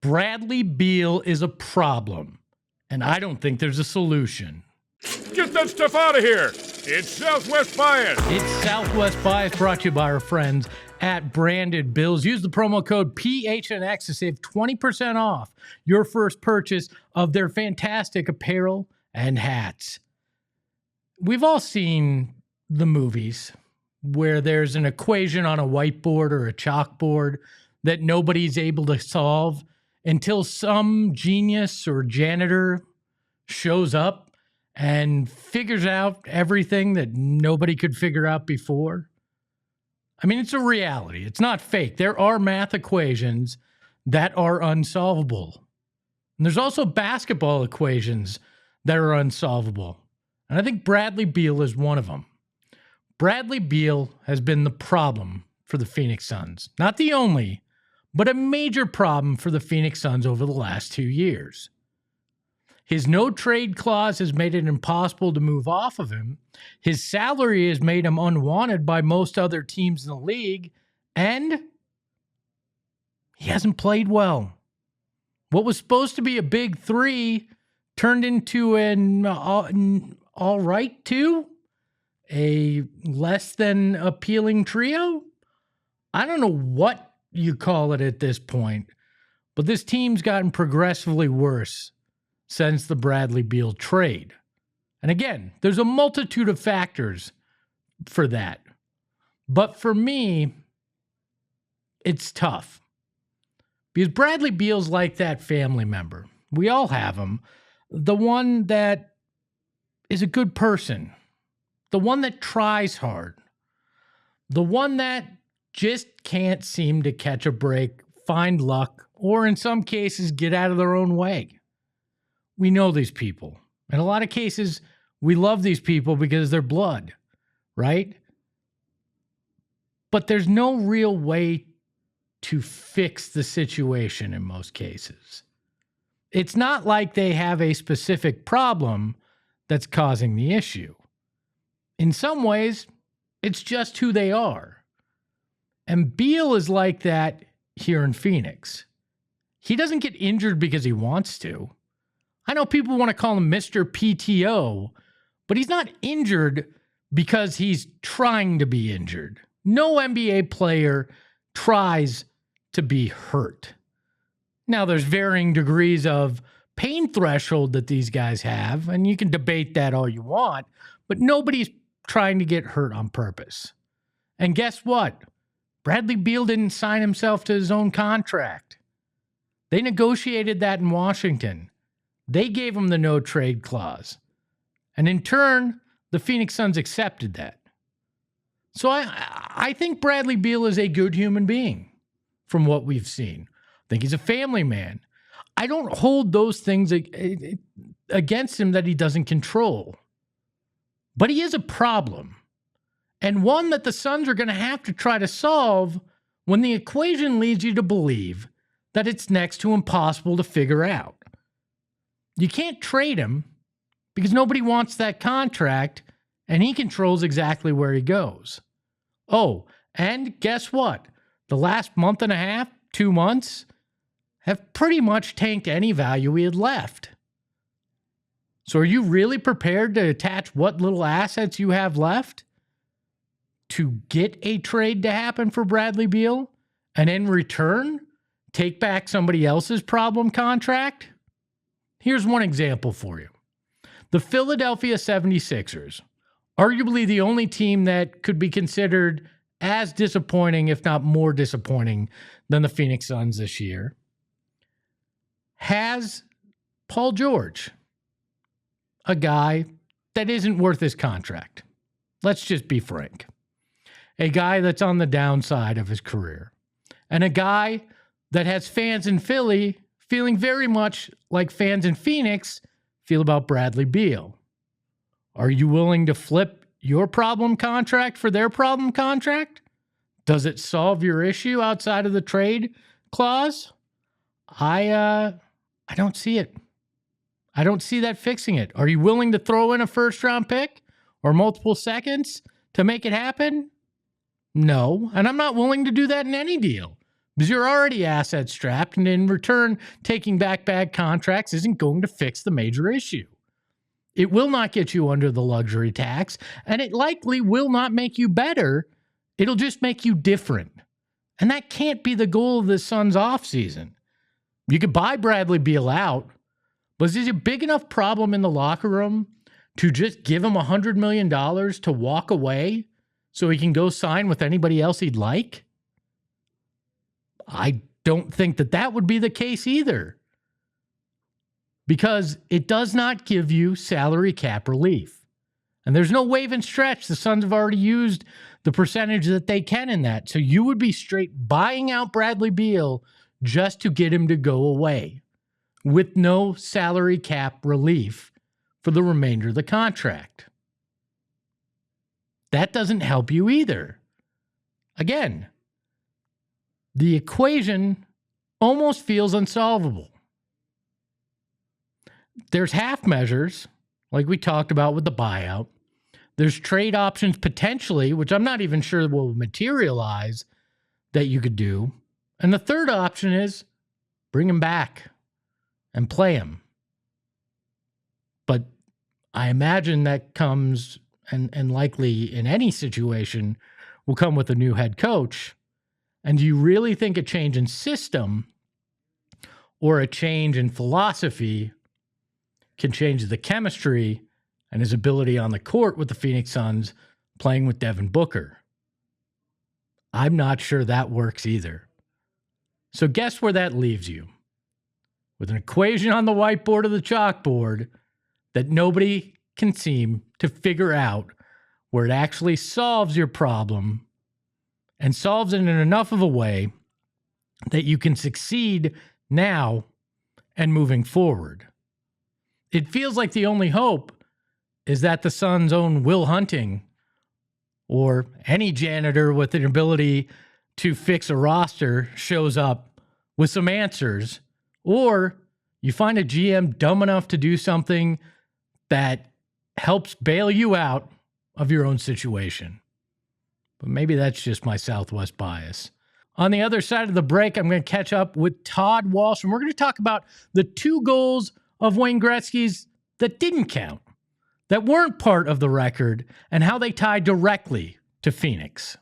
Bradley Beal is a problem, and I don't think there's a solution. Get that stuff out of here. It's Southwest Bias. It's Southwest Bias, brought to you by our friends at Branded Bills. Use the promo code PHNX to save 20% off your first purchase of their fantastic apparel and hats. We've all seen the movies where there's an equation on a whiteboard or a chalkboard that nobody's able to solve until some genius or janitor shows up and figures out everything that nobody could figure out before. I mean, it's a reality. It's not fake. There are math equations that are unsolvable. And there's also basketball equations that are unsolvable. And I think Bradley Beal is one of them. Bradley Beal has been the problem for the Phoenix Suns. Not the only, but a major problem for the Phoenix Suns over the last 2 years. His no-trade clause has made it impossible to move off of him. His salary has made him unwanted by most other teams in the league. And he hasn't played well. What was supposed to be a big three turned into an all right two? A less than appealing trio? I don't know what you call it at this point, but this team's gotten progressively worse since the Bradley Beal trade. And again, there's a multitude of factors for that. But for me, it's tough. Because Bradley Beal's like that family member. We all have him. The one that is a good person. The one that tries hard. The one that just can't seem to catch a break, find luck, or in some cases, get out of their own way. We know these people. In a lot of cases, we love these people because they're blood, right? But there's no real way to fix the situation in most cases. It's not like they have a specific problem that's causing the issue. In some ways, it's just who they are. And Beal is like that here in Phoenix. He doesn't get injured because he wants to. I know people want to call him Mr. PTO, but he's not injured because he's trying to be injured. No NBA player tries to be hurt. Now, there's varying degrees of pain threshold that these guys have, and you can debate that all you want, but nobody's trying to get hurt on purpose. And guess what? Bradley Beal didn't sign himself to his own contract. They negotiated that in Washington. They gave him the no-trade clause. And in turn, the Phoenix Suns accepted that. So I think Bradley Beal is a good human being from what we've seen. I think he's a family man. I don't hold those things against him that he doesn't control. But he is a problem. And one that the Suns are going to have to try to solve when the equation leads you to believe that it's next to impossible to figure out. You can't trade him because nobody wants that contract, and he controls exactly where he goes. Oh, and guess what? The last month and a half, 2 months, have pretty much tanked any value he had left. So are you really prepared to attach what little assets you have left to get a trade to happen for Bradley Beal and in return take back somebody else's problem contract? Here's one example for you. The Philadelphia 76ers, arguably the only team that could be considered as disappointing, if not more disappointing, than the Phoenix Suns this year, has Paul George, a guy that isn't worth his contract. Let's just be frank. A guy that's on the downside of his career. And a guy that has fans in Philly feeling very much like fans in Phoenix feel about Bradley Beal. Are you willing to flip your problem contract for their problem contract? Does it solve your issue outside of the trade clause? I don't see it. I don't see that fixing it. Are you willing to throw in a first-round pick or multiple seconds to make it happen? No, and I'm not willing to do that in any deal because you're already asset strapped, and in return, taking back bad contracts isn't going to fix the major issue. It will not get you under the luxury tax, and it likely will not make you better. It'll just make you different. And that can't be the goal of the Suns offseason. You could buy Bradley Beal out, but is it a big enough problem in the locker room to just give him $100 million to walk away so he can go sign with anybody else he'd like? I don't think that would be the case either, because it does not give you salary cap relief. And there's no wave and stretch. The Suns have already used the percentage that they can in that. So you would be straight buying out Bradley Beal just to get him to go away with no salary cap relief for the remainder of the contract. That doesn't help you either. Again, the equation almost feels unsolvable. There's half measures, like we talked about with the buyout. There's trade options potentially, which I'm not even sure will materialize, that you could do. And the third option is bring him back and play him. But I imagine that comes, and likely in any situation, will come with a new head coach. And do you really think a change in system or a change in philosophy can change the chemistry and his ability on the court with the Phoenix Suns playing with Devin Booker? I'm not sure that works either. So guess where that leaves you? With an equation on the whiteboard of the chalkboard that nobody can seem to figure out, where it actually solves your problem and solves it in enough of a way that you can succeed now and moving forward. It feels like the only hope is that the Suns' own Will Hunting, or any janitor with an ability to fix a roster, shows up with some answers, or you find a GM dumb enough to do something that helps bail you out of your own situation. But maybe that's just my Southwest bias. On the other side of the break, I'm going to catch up with Todd Walsh, and we're going to talk about the 2 goals of Wayne Gretzky's that didn't count, that weren't part of the record, and how they tie directly to Phoenix.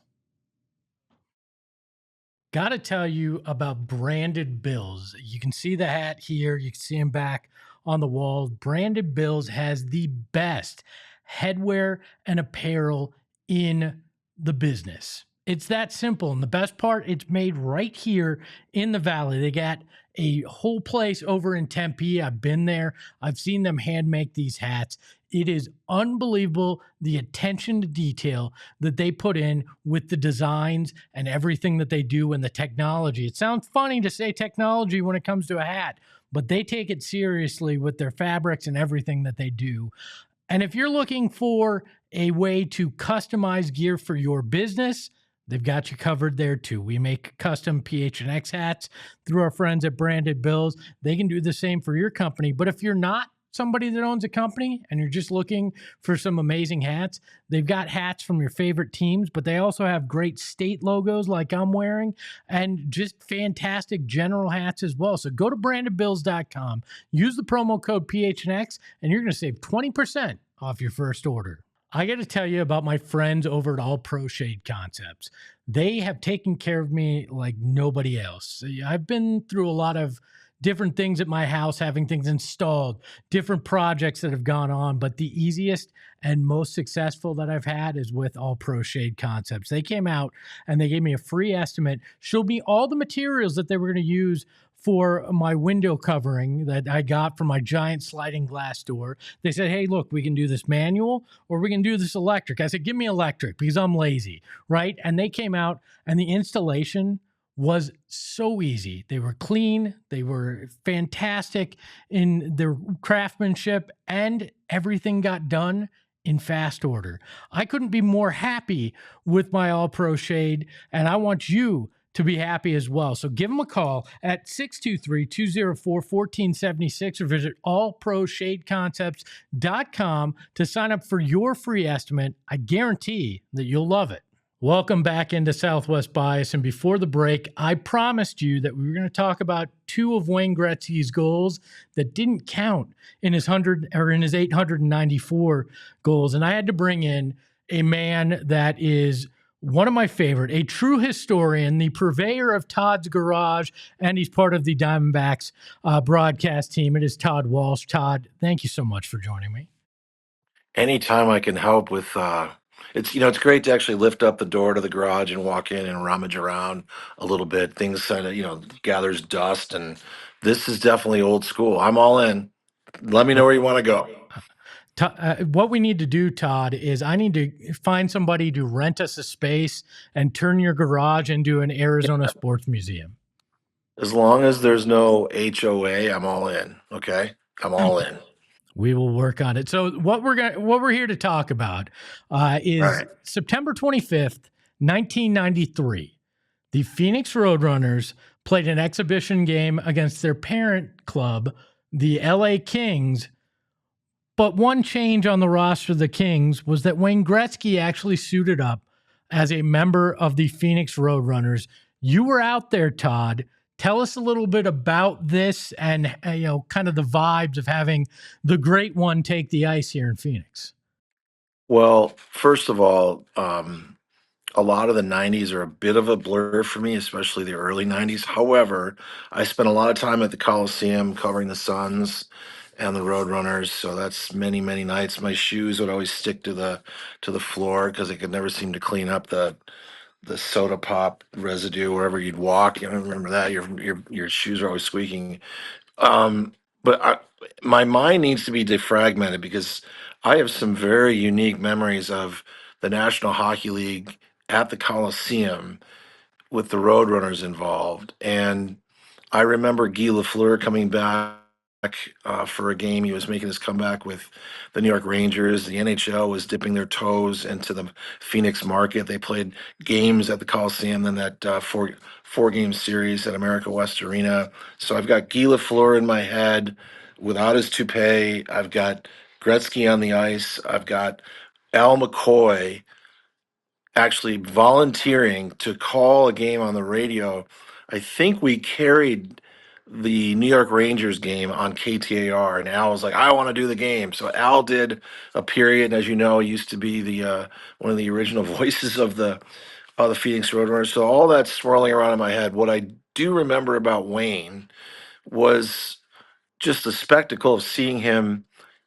Got to tell you about Branded Bills. You can see the hat here. You can see him back on the wall. Branded Bills has the best headwear and apparel in the business. It's that simple. And the best part, it's made right here in the Valley. They got a whole place over in Tempe. I've been there. I've seen them hand make these hats. It is unbelievable the attention to detail that they put in with the designs and everything that they do and the technology. It sounds funny to say technology when it comes to a hat, but they take it seriously with their fabrics and everything that they do. And if you're looking for a way to customize gear for your business, they've got you covered there too. We make custom PHNX hats through our friends at Branded Bills. They can do the same for your company. But if you're not somebody that owns a company and you're just looking for some amazing hats, they've got hats from your favorite teams, but they also have great state logos like I'm wearing and just fantastic general hats as well. So go to brandedbills.com, use the promo code PHNX, and you're going to save 20% off your first order. I got to tell you about my friends over at All Pro Shade Concepts. They have taken care of me like nobody else. I've been through a lot of different things at my house, having things installed, different projects that have gone on, but the easiest and most successful that I've had is with All Pro Shade Concepts. They came out and they gave me a free estimate, showed me all the materials that they were going to use for my window covering that I got from my giant sliding glass door. They said, hey, look, we can do this manual or we can do this electric. I said, give me electric because I'm lazy, right? And they came out and the installation was so easy. They were clean. They were fantastic in their craftsmanship, and everything got done in fast order. I couldn't be more happy with my All Pro Shade, and I want you to be happy as well. So give them a call at 623-204-1476 or visit allproshadeconcepts.com to sign up for your free estimate. I guarantee that you'll love it. Welcome back into Southwest Bias. And before the break, I promised you that we were going to talk about two of Wayne Gretzky's goals that didn't count in his 894 goals. And I had to bring in a man that is one of my favorite, a true historian, the purveyor of Todd's Garage, and he's part of the Diamondbacks broadcast team. It is Todd Walsh. Todd, thank you so much for joining me. Anytime I can help with it's great to actually lift up the door to the garage and walk in and rummage around a little bit. Things kind of, gathers dust, and this is definitely old school. I'm all in. Let me know where you want to go. What we need to do, Todd, is I need to find somebody to rent us a space and turn your garage into an Arizona sports museum. As long as there's no HOA, I'm all in. Okay, I'm all in. We will work on it. So what we're here to talk about is Right. September 25th, 1993. The Phoenix Roadrunners played an exhibition game against their parent club, the LA Kings. But one change on the roster of the Kings was that Wayne Gretzky actually suited up as a member of the Phoenix Roadrunners. You were out there, Todd. Tell us a little bit about this and kind of the vibes of having the great one take the ice here in Phoenix. Well, first of all, a lot of the 90s are a bit of a blur for me, especially the early 90s. However, I spent a lot of time at the Coliseum covering the Suns and the Roadrunners, so that's many, many nights. My shoes would always stick to the floor because they could never seem to clean up the soda pop residue wherever you'd walk. You know, remember that your shoes are always squeaking. But my mind needs to be defragmented because I have some very unique memories of the National Hockey League at the Coliseum with the Roadrunners involved. And I remember Guy Lafleur coming back for a game. He was making his comeback with the New York Rangers. The NHL was dipping their toes into the Phoenix market. They played games at the Coliseum, then that four game series at America West Arena. So I've got Guy Lafleur in my head without his toupee. I've got Gretzky on the ice. I've got Al McCoy actually volunteering to call a game on the radio. I think we carried the New York Rangers game on KTAR, and Al was like, "I want to do the game." So Al did a period, as you know, he used to be the one of the original voices of the Phoenix Roadrunners. So all that's swirling around in my head. What I do remember about Wayne was just the spectacle of seeing him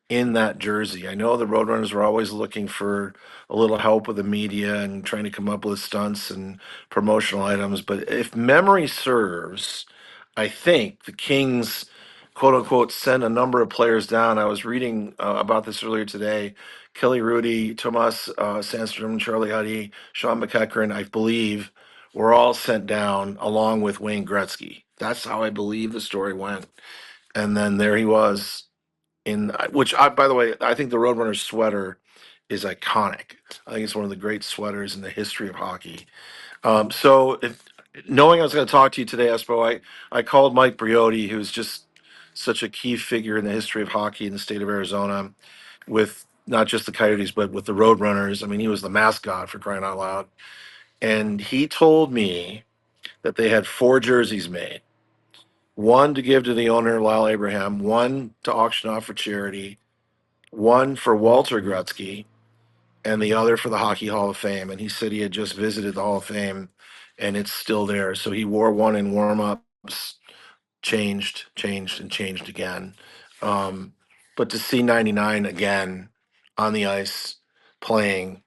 in that jersey. I know the Roadrunners were always looking for a little help with the media and trying to come up with stunts and promotional items. But if memory serves, I think the Kings, quote unquote, sent a number of players down. I was reading about this earlier today. Kelly Rudy, Tomas Sandstrom, Charlie Huddy, Sean McEachran, I believe, were all sent down along with Wayne Gretzky. That's how I believe the story went. And then there he was which I, by the way, I think the Roadrunners sweater is iconic. I think it's one of the great sweaters in the history of hockey. So if knowing I was going to talk to you today, Espo, I called Mike Briotti, who's just such a key figure in the history of hockey in the state of Arizona, with not just the Coyotes, but with the Roadrunners. I mean, he was the mascot for crying out loud. And he told me that they had four jerseys made. One to give to the owner, Lyle Abraham, one to auction off for charity, one for Walter Gretzky, and the other for the Hockey Hall of Fame. And he said he had just visited the Hall of Fame and it's still there. So he wore one in warm-ups, changed, and changed again. But to see 99 again on the ice playing,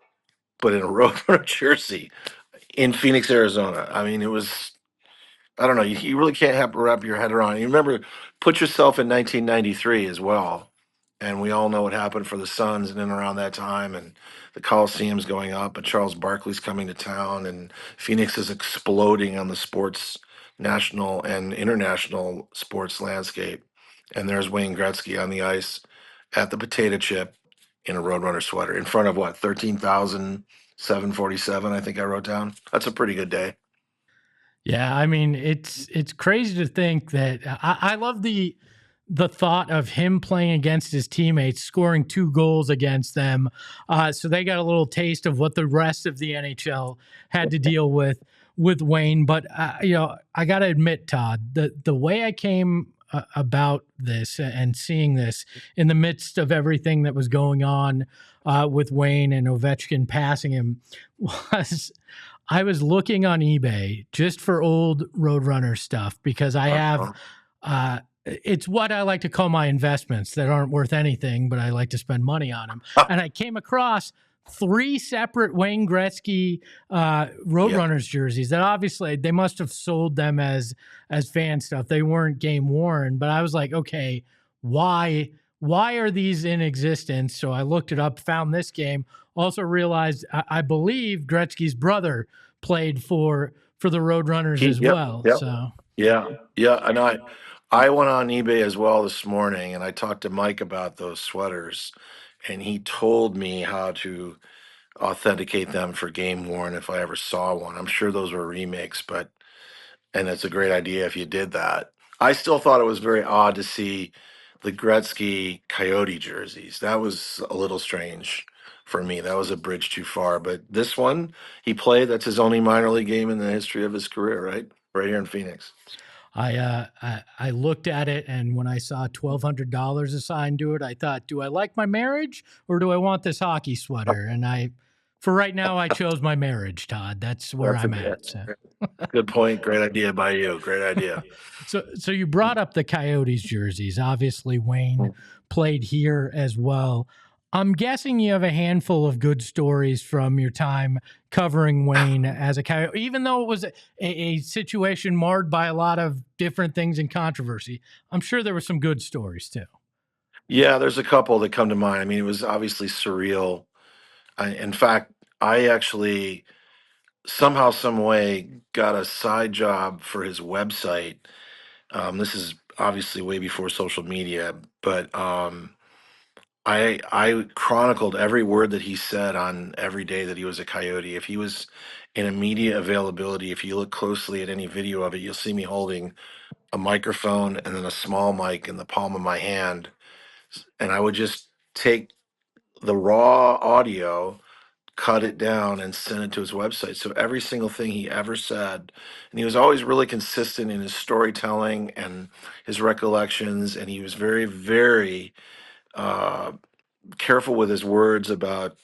but in a Roadrunner jersey in Phoenix, Arizona, I mean, it was I don't know. You really can't wrap your head around it. You remember, put yourself in 1993 as well, and we all know what happened for the Suns and in around that time, and the Coliseum's going up, and Charles Barkley's coming to town, and Phoenix is exploding on the sports, national and international sports landscape. And there's Wayne Gretzky on the ice at the Potato Chip in a Roadrunner sweater in front of what 13,747. I think I wrote down. That's a pretty good day. Yeah, I mean it's crazy to think that I love the thought of him playing against his teammates, scoring 2 goals against them. So they got a little taste of what the rest of the NHL had to deal with Wayne. But I got to admit, Todd, the way I came about this and seeing this in the midst of everything that was going on with Wayne and Ovechkin passing him was I was looking on eBay just for old Roadrunner stuff because I have it's what I like to call my investments that aren't worth anything, but I like to spend money on them. And I came across 3 separate Wayne Gretzky Roadrunners jerseys that obviously they must have sold them as fan stuff. They weren't game worn, but I was like, okay, why are these in existence? So I looked it up, found this game, also realized I believe Gretzky's brother played for the Roadrunners as Yep, well. yep, So yeah, yeah. And I went on eBay as well this morning, and I talked to Mike about those sweaters, and he told me how to authenticate them for game worn if I ever saw one. I'm sure those were remakes, but and it's a great idea if you did that. I still thought it was very odd to see the Gretzky Coyote jerseys. That was a little strange for me. That was a bridge too far. But this one, he played. That's his only minor league game in the history of his career, right? Right here in Phoenix. I looked at it, and when I saw $1,200 assigned to it, I thought, do I like my marriage or do I want this hockey sweater? And for right now, I chose my marriage, Todd. That's where That's I'm at. a So. good point. Great idea by you. Great idea. So you brought up the Coyotes jerseys. Obviously, Wayne played here as well. I'm guessing you have a handful of good stories from your time covering Wayne as a Coyote, even though it was a situation marred by a lot of different things and controversy. I'm sure there were some good stories too. Yeah, there's a couple that come to mind. I mean, it was obviously surreal. In fact, I actually somehow, some way, got a side job for his website. This is obviously way before social media, but I chronicled every word that he said on every day that he was a Coyote. If he was in immediate availability, if you look closely at any video of it, you'll see me holding a microphone and then a small mic in the palm of my hand, and I would just take the raw audio, cut it down, and send it to his website. So every single thing he ever said, and he was always really consistent in his storytelling and his recollections, and he was very, very uh, careful with his words about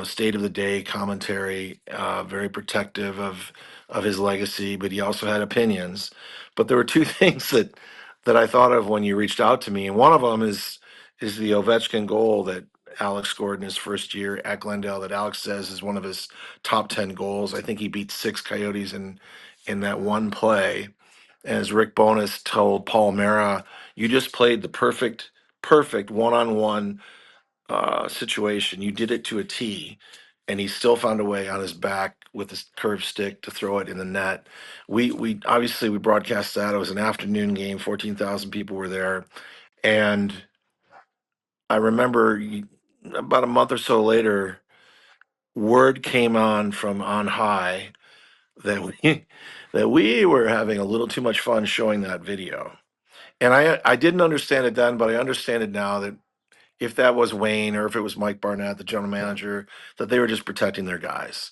state of the day commentary, very protective of his legacy, but he also had opinions. But there were 2 things that I thought of when you reached out to me, and one of them is the Ovechkin goal that Alex scored in his first year at Glendale that Alex says is one of his top 10 goals. I think he beat 6 Coyotes in that one play. And as Rick Bowness told Paul Mara, you just played the perfect one-on-one situation. You did it to a T, and he still found a way on his back with his curved stick to throw it in the net. We obviously we broadcast that. It was an afternoon game. 14,000 people were there, and I remember about a month or so later, word came on from on high that we that we were having a little too much fun showing that video. And I didn't understand it then, but I understand it now that if that was Wayne or if it was Mike Barnett, the general manager, that they were just protecting their guys.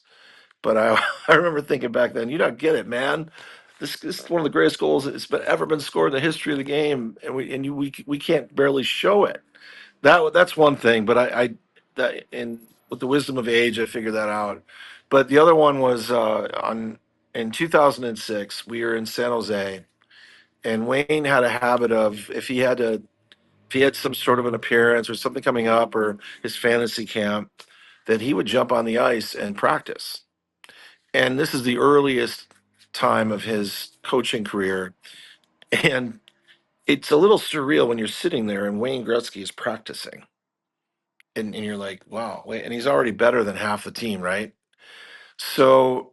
But I I remember thinking back then, you don't get it, man. This is one of the greatest goals that's ever been scored in the history of the game, and we can't barely show it. That's one thing, but I that and with the wisdom of age, I figured that out. But the other one was on in 2006. We were in San Jose, and Wayne had a habit of if he had some sort of an appearance or something coming up or his fantasy camp, that he would jump on the ice and practice. And this is the earliest time of his coaching career. And it's a little surreal when you're sitting there and Wayne Gretzky is practicing. And you're like, wow, wait, and he's already better than half the team, right? So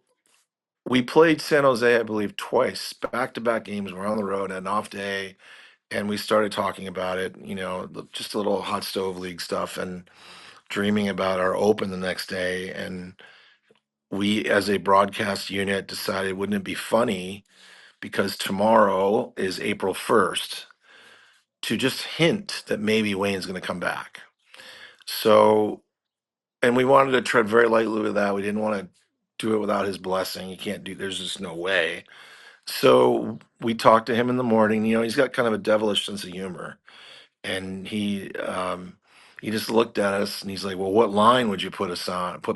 we played San Jose, I believe, twice, back to back games. We're on the road, an off day, and we started talking about it, just a little hot stove league stuff. And dreaming about our open the next day. And we, as a broadcast unit, decided, wouldn't it be funny because tomorrow is April 1st? to just hint that maybe Wayne's going to come back. So, and we wanted to tread very lightly with that. We didn't want to do it without his blessing. You can't do, there's just no way. So we talked to him in the morning. You know, he's got kind of a devilish sense of humor. And he just looked at us and he's like, "Well, what line would you put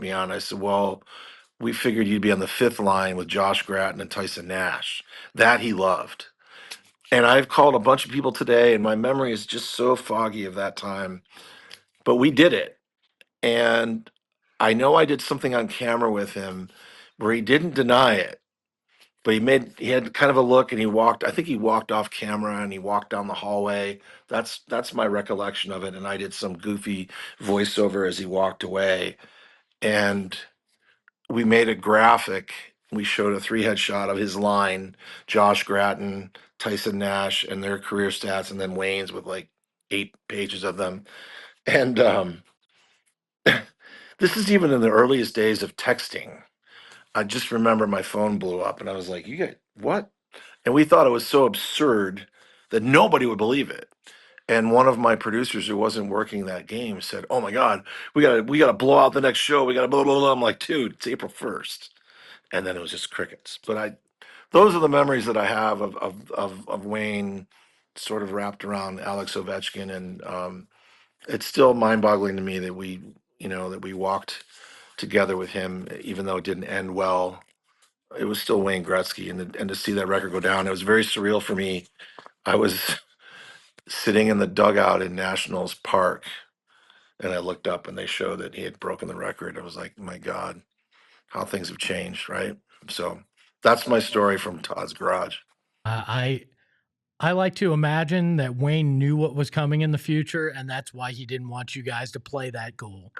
me on?" I said, "Well, we figured you'd be on the fifth line with Josh Gratton and Tyson Nash." That he loved. And I've called a bunch of people today, and my memory is just so foggy of that time. But we did it. And I know I did something on camera with him where he didn't deny it, but he had kind of a look and I think he walked off camera and he walked down the hallway. That's my recollection of it. And I did some goofy voiceover as he walked away. And we made a graphic. We showed a three-head shot of his line, Josh Gratton, Tyson Nash, and their career stats, and then Wayne's with like 8 pages of them. And this is even in the earliest days of texting. I just remember my phone blew up and I was like, "You get what?" And we thought it was so absurd that nobody would believe it. And one of my producers who wasn't working that game said, "Oh my God, we gotta blow out the next show. We gotta blah blah blah." I'm like, "Dude, it's April 1st." And then it was just crickets. But those are the memories that I have of Wayne sort of wrapped around Alex Ovechkin. And it's still mind-boggling to me that we walked together with him, even though it didn't end well. It was still Wayne Gretzky, and to see that record go down, it was very surreal for me. I was sitting in the dugout in Nationals Park, and I looked up, and they showed that he had broken the record. I was like, "My God, how things have changed!" Right? So that's my story from Todd's garage. I I like to imagine that Wayne knew what was coming in the future, and that's why he didn't want you guys to play that goal.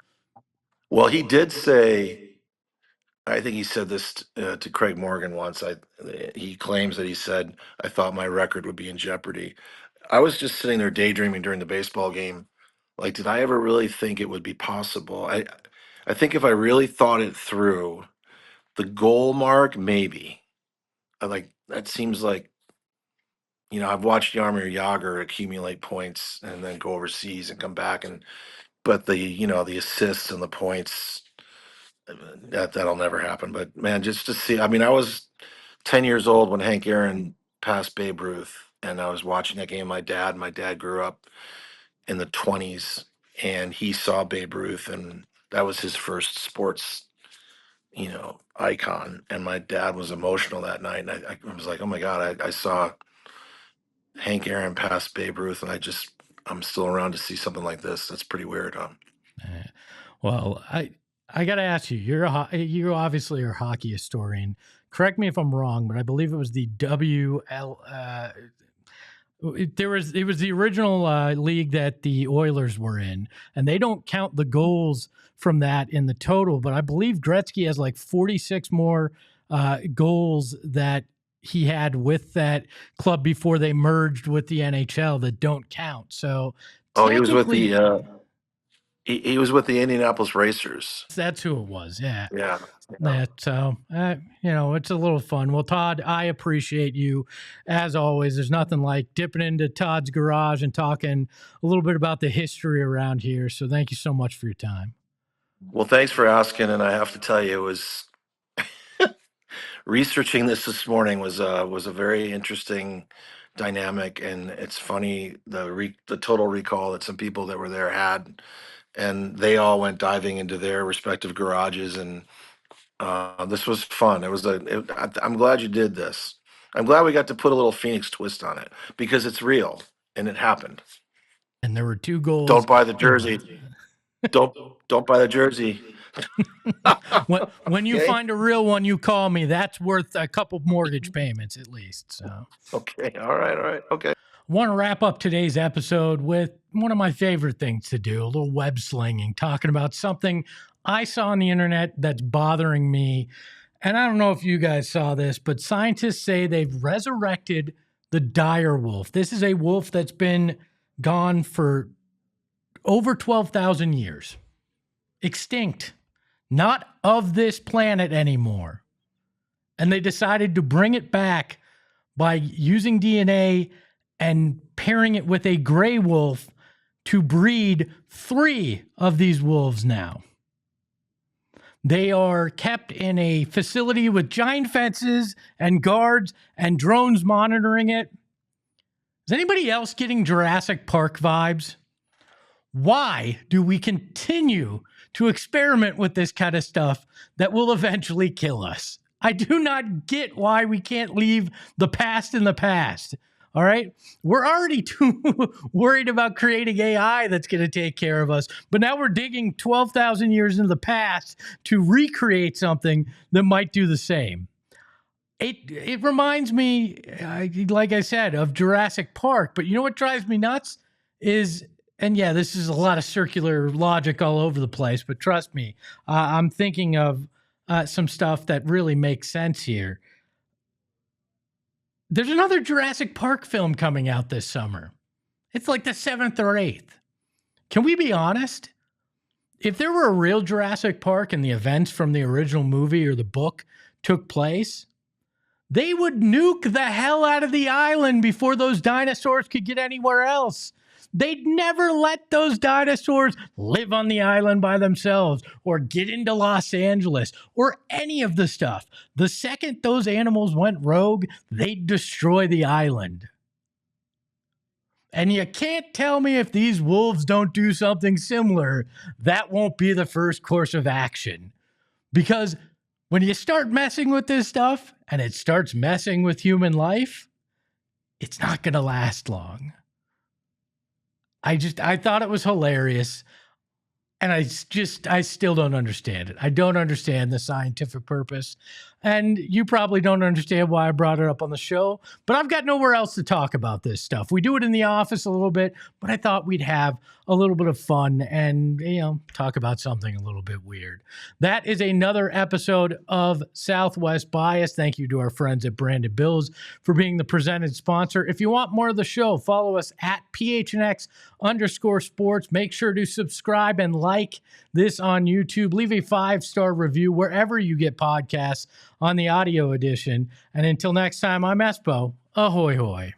Well, he did say. I think he said this to Craig Morgan once. He claims that he said, "I thought my record would be in jeopardy." I was just sitting there daydreaming during the baseball game. Like, did I ever really think it would be possible? I think if I really thought it through, the goal mark, maybe. That seems like, I've watched Jaromir Jagr accumulate points and then go overseas and come back but the assists and the points, that'll never happen. But man, just to see, I mean, I was 10 years old when Hank Aaron passed Babe Ruth, and I was watching that game. My dad grew up in the 20s, and he saw Babe Ruth, and that was his first sports, icon. And my dad was emotional that night, and I was like, "Oh my God, I saw Hank Aaron pass Babe Ruth, and I'm still around to see something like this." That's pretty weird, huh? Uh, well, I got to ask you. You obviously are a hockey historian. Correct me if I'm wrong, but I believe it was the WL. It was the original league that the Oilers were in, and they don't count the goals from that in the total. But I believe Gretzky has like 46 more goals that he had with that club before they merged with the NHL that don't count. So Oh, he was with technically, he was with the Indianapolis Racers. that's who it was. Yeah. Yeah. So, it's a little fun. Well, Todd, I appreciate you as always. There's nothing like dipping into Todd's garage and talking a little bit about the history around here. So thank you so much for your time. Well, thanks for asking, and I have to tell you, it was researching this morning was a very interesting dynamic, and it's funny the total recall that some people that were there had, and they all went diving into their respective garages, and this was fun. I'm glad you did this. I'm glad we got to put a little Phoenix twist on it because it's real and it happened. And there were 2 goals. Don't buy the jersey. Don't buy the jersey. When you Okay. find a real one, you call me. That's worth a couple mortgage payments at least. So Okay. All right. Okay. want to wrap up today's episode with one of my favorite things to do, a little web slinging, talking about something I saw on the internet that's bothering me. And I don't know if you guys saw this, but scientists say they've resurrected the dire wolf. This is a wolf that's been gone for over 12,000 years, extinct, not of this planet anymore. And they decided to bring it back by using DNA and pairing it with a gray wolf to breed 3 of these wolves now. They are kept in a facility with giant fences and guards and drones monitoring it. Is anybody else getting Jurassic Park vibes? Why do we continue to experiment with this kind of stuff that will eventually kill us? I do not get why we can't leave the past in the past. All right. We're already too worried about creating AI that's going to take care of us. But now we're digging 12,000 years into the past to recreate something that might do the same. It reminds me, like I said, of Jurassic Park. But you know what drives me nuts is, and yeah, this is a lot of circular logic all over the place. But trust me, I'm thinking of some stuff that really makes sense here. There's another Jurassic Park film coming out this summer. It's like the 7th or 8th. Can we be honest? If there were a real Jurassic Park and the events from the original movie or the book took place, they would nuke the hell out of the island before those dinosaurs could get anywhere else. They'd never let those dinosaurs live on the island by themselves or get into Los Angeles or any of the stuff. The second those animals went rogue, they'd destroy the island. And you can't tell me if these wolves don't do something similar, that won't be the first course of action. Because when you start messing with this stuff and it starts messing with human life, it's not going to last long. I thought it was hilarious. And I still don't understand it. I don't understand the scientific purpose. And you probably don't understand why I brought it up on the show, but I've got nowhere else to talk about this stuff. We do it in the office a little bit, but I thought we'd have a little bit of fun and, talk about something a little bit weird. That is another episode of Southwest Bias. Thank you to our friends at Branded Bills for being the presented sponsor. If you want more of the show, follow us at PHNX_sports. Make sure to subscribe and like this on YouTube. Leave a 5-star review wherever you get podcasts on the audio edition. And until next time, I'm Espo. Ahoy hoy.